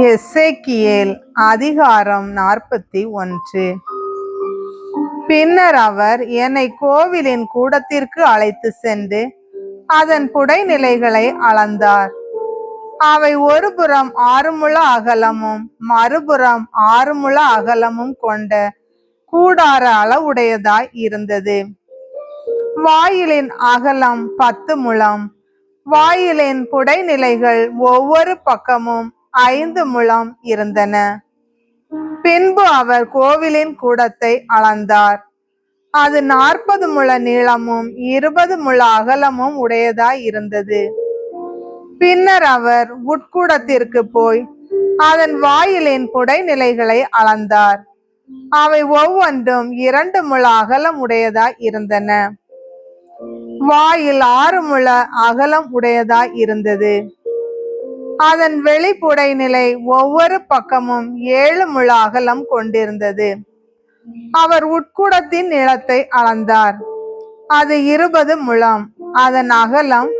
எசேக்கியேல் அதிகாரம் 41. பின்னர் அவர் என்னை கோவிலின் கூடத்திற்கு அழைத்து சென்று அதன் புடைநிலைகளை அளந்தார். அவை ஒரு புறம் 6 முழ அகலமும் மறுபுறம் 6 முழ அகலமும் கொண்ட கூடார அளவுடையதாய் இருந்தது. வாயிலின் அகலம் 10 முழம். வாயிலின் புடைநிலைகள் ஒவ்வொரு பக்கமும் 5 முழம் இருந்தன. பின்பு அவர் கோவிலின் கூடத்தை அளந்தார். அது 40 முழ நீளமும் 20 முழ அகலமும் உடையதாய் இருந்தது. பின்னர் அவர் உட்கூடத்திற்கு போய் அதன் வாயிலின் புடைநிலைகளை அளந்தார். அவை ஒவ்வொன்றும் 2 முழ அகலம் உடையதாய் இருந்தன. வாயில் 6 முழ அகலம் உடையதாய் இருந்தது. அதன் வெளிப்புடைநிலை ஒவ்வொரு பக்கமும் 7 முழ அகலம் கொண்டிருந்தது. அவர் உட்கூடத்தின் நீளத்தை அளந்தார். அது 20 முழம். அதன் அகலம்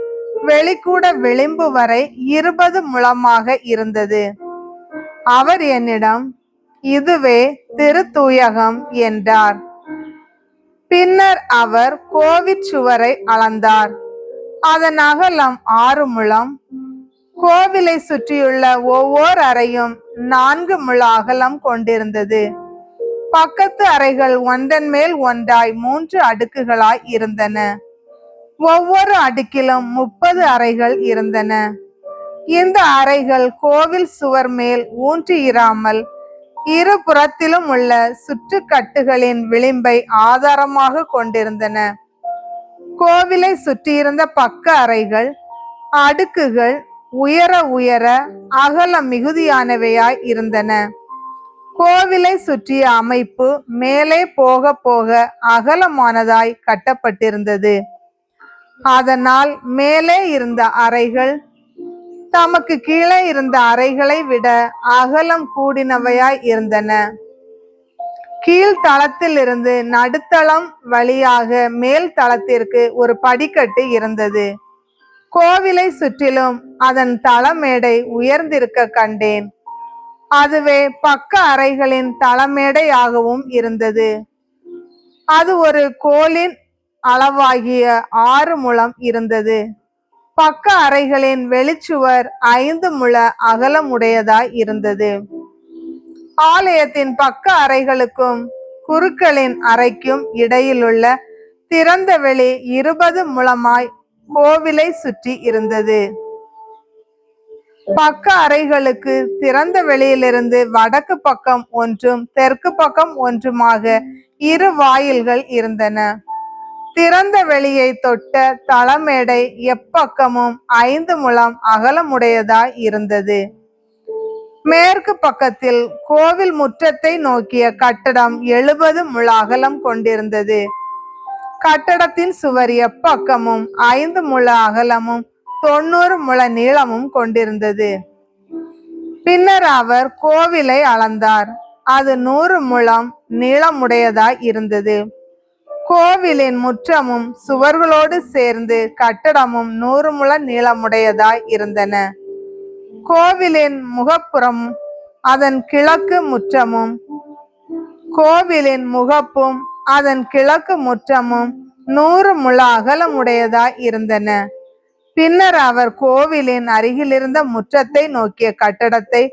வெளிக்கூட விளிம்பு வரை 20 முழமாக இருந்தது. அவர் என்னிடம், இதுவே திருத்தூயகம் என்றார். பின்னர் அவர் கோவிற் சுவரை அளந்தார். அதன் அகலம் 6 முழம். கோவிலை சுற்றியுள்ள ஒவ்வொரு அறையும் 4 முழ அகலம் கொண்டிருந்தது. பக்கத்து அறைகள் ஒன்றன் மேல் ஒன்றாய் 3 அடுக்குகளாய் இருந்தன. ஒவ்வொரு அடுக்கிலும் 30 அறைகள் இருந்தன. இந்த அறைகள் கோவில் சுவர் மேல் ஊன்றி இராமல் இரு புறத்திலும் உள்ள சுற்றுக்கட்டுகளின் விளிம்பை ஆதாரமாக கொண்டிருந்தன. கோவிலை சுற்றியிருந்த பக்க அறைகள் அடுக்குகள் உயர உயர அகல மிகுதியானவையாய் இருந்தன. கோவிலை சுற்றிய அமைப்பு மேலே போக போக அகலமானதாய் கட்டப்பட்டிருந்தது. அதனால் மேலே இருந்த அறைகள் தமக்கு கீழே இருந்த அறைகளை விட அகலம் கூடினவையாய் இருந்தன. கீழ்த்தளத்தில் இருந்து நடுத்தளம் வழியாக மேல் தளத்திற்கு ஒரு படிக்கட்டு இருந்தது. கோவிலை சுற்றிலும் அதன் தளமேடை உயர்ந்திருக்க கண்டேன். அதுவே பக்க அறைகளின் தளமேடையாகவும் இருந்தது. அது ஒரு கோலின் அளவாகிய 6 முழம் இருந்தது. பக்க அறைகளின் வெளிச்சுவர் 5 முழ அகலமுடையதாய் இருந்தது. ஆலயத்தின் பக்க அறைகளுக்கும் குருக்களின் அறைக்கும் இடையிலுள்ள திறந்த வெளி 20 முழமாய் கோவிலை சுற்றி இருந்தது. பக்க அறைகளுக்கு திறந்த வெளியிலிருந்து வடக்கு பக்கம் ஒன்றும் தெற்கு பக்கம் ஒன்றுமாக 2 வாயில்கள் இருந்தன. திறந்த வெளியை தொட்ட தளமேடை எப்பக்கமும் 5 முழம் அகலமுடையதாய் இருந்தது. மேற்கு பக்கத்தில் கோவில் முற்றத்தை நோக்கிய கட்டடம் 70 முழ அகலம் கொண்டிருந்தது. கட்டடத்தின் சுவர் எப்பக்கமும் 5 முழ அகலமும் 90 முழ நீளமும் கொண்டிருந்தது. பின்னர் அவர் கோவிலை அளந்தார். அது 100 முழம் நீளமுடையதாய் இருந்தது. கோவிலின் முற்றமும் சுவர்களோடு சேர்ந்து கட்டடமும் 100 முழ நீளமுடையதாய் இருந்தன. கோவிலின் முகப்புறம் அதன் கிழக்கு முற்றமும் கோவிலின் முகப்பும் அதன் கிழக்கு முற்றமும் 100 முழ அகலமுடையதாய் இருந்தன. பின்னர் அவர் கோவிலின் அருகிலிருந்த முற்றத்தை நோக்கிய கட்டடத்தை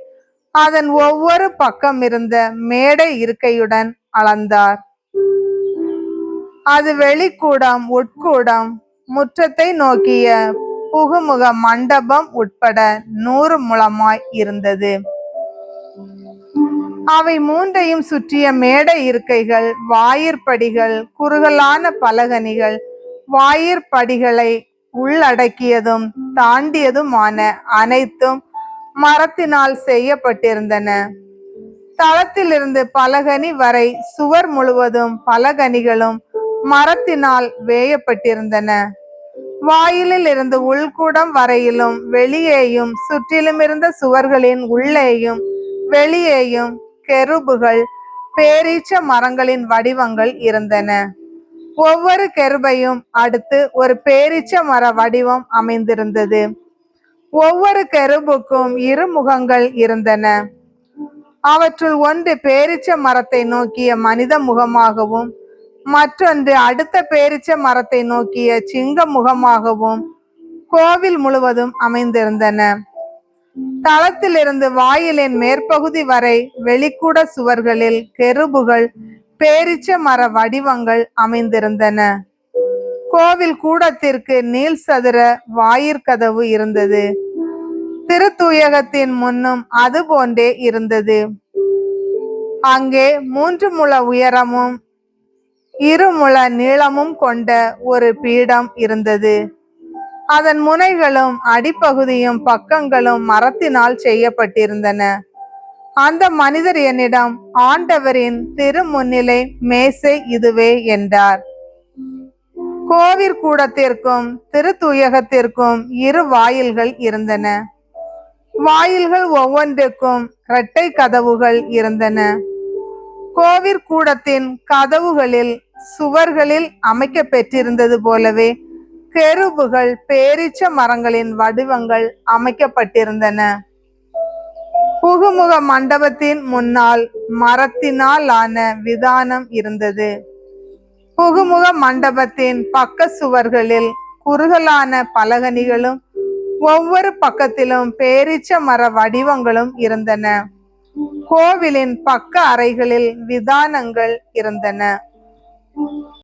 அதன் ஒவ்வொரு பக்கம் இருந்த மேடை இருக்கையுடன் அளந்தார். அது வெளிக்கூடம் உட்கூடம் முற்றத்தை நோக்கிய புகுமுக மண்டபம் உட்பட 100 முழமாய் இருந்தது. அவை மூன்றையும் சுற்றிய மேடை இருக்கைகள், வாயிற்படிகள், குறுகலான பலகணிகள், வாயிற்படிகளை உள்ளடக்கியதும் தாண்டியதுமான அனைத்தும் மரத்தினால் செய்யப்பட்டிருந்தன. தளத்திலிருந்து பலகனி வரை சுவர் முழுவதும் பலகணிகளும் மரத்தினால் வேயப்பட்டிருந்தன. வாயிலில் இருந்து உள்கூடம் வரையிலும் வெளியேயும் சுற்றிலும் இருந்த சுவர்களின் உள்ளேயும் வெளியேயும் கெருபுகள், பேரீச்ச மரங்களின் வடிவங்கள் இருந்தன. ஒவ்வொரு கெருபையும் அடுத்து ஒரு பேரீச்ச மர வடிவம் அமைந்திருந்தது. ஒவ்வொரு கெருபுக்கும் இரு முகங்கள் இருந்தன. அவற்றுள் ஒன்று பேரிச்ச மரத்தை நோக்கிய மனித முகமாகவும் மற்றொன்று அடுத்த பேரிச்ச மரத்தை நோக்கிய சிங்க முகமாகவும் கோவில் முழுவதும் அமைந்திருந்தன. தளத்திலிருந்து வாயிலின் மேற்பகுதி வரை வெளிக்கூட சுவர்களில் கெருபுகள் பேரிச்ச மர வடிவங்கள் அமைந்திருந்தன. கோவில் கூடத்திற்கு நீள் சதுர வாயிற்கதவு இருந்தது. திருத்தூயகத்தின் முன்னும் அது போன்றே இருந்தது. அங்கே 3 முழ உயரமும் 2 முழ நீளமும் கொண்ட ஒரு பீடம் இருந்தது. அதன் முனைகளும் அடிப்பகுதியும் பக்கங்களும் மரத்தினால் செய்யப்பட்டிருந்தன. அந்த மனிதர் என்னிடம், ஆண்டவரின் திரு முன்னிலை மேசை இதுவே என்றார். கோவிற்கூடத்திற்கும் திருத்தூயகத்திற்கும் 2 வாயில்கள் இருந்தன. வாயில்கள் ஒவ்வொன்றுக்கும் இரட்டை கதவுகள் இருந்தன. கோவிற்கூடத்தின் கதவுகளில் சுவர்களில் அமைக்க பெற்றிருந்தது போலவே கெருபுகள் பேரிச்ச மரங்களின் வடிவங்கள் அமைக்கப்பட்டிருந்தன. புகுமுக மண்டபத்தின் முன்னால் மரத்தினால் ஆன விதானம் இருந்தது. புகுமுக மண்டபத்தின் பக்க சுவர்களில் குறுகலான பலகணிகளும் ஒவ்வொரு பக்கத்திலும் பேரிச்ச மர வடிவங்களும் இருந்தன. கோவிலின் பக்க அறைகளில் விதானங்கள் இருந்தன.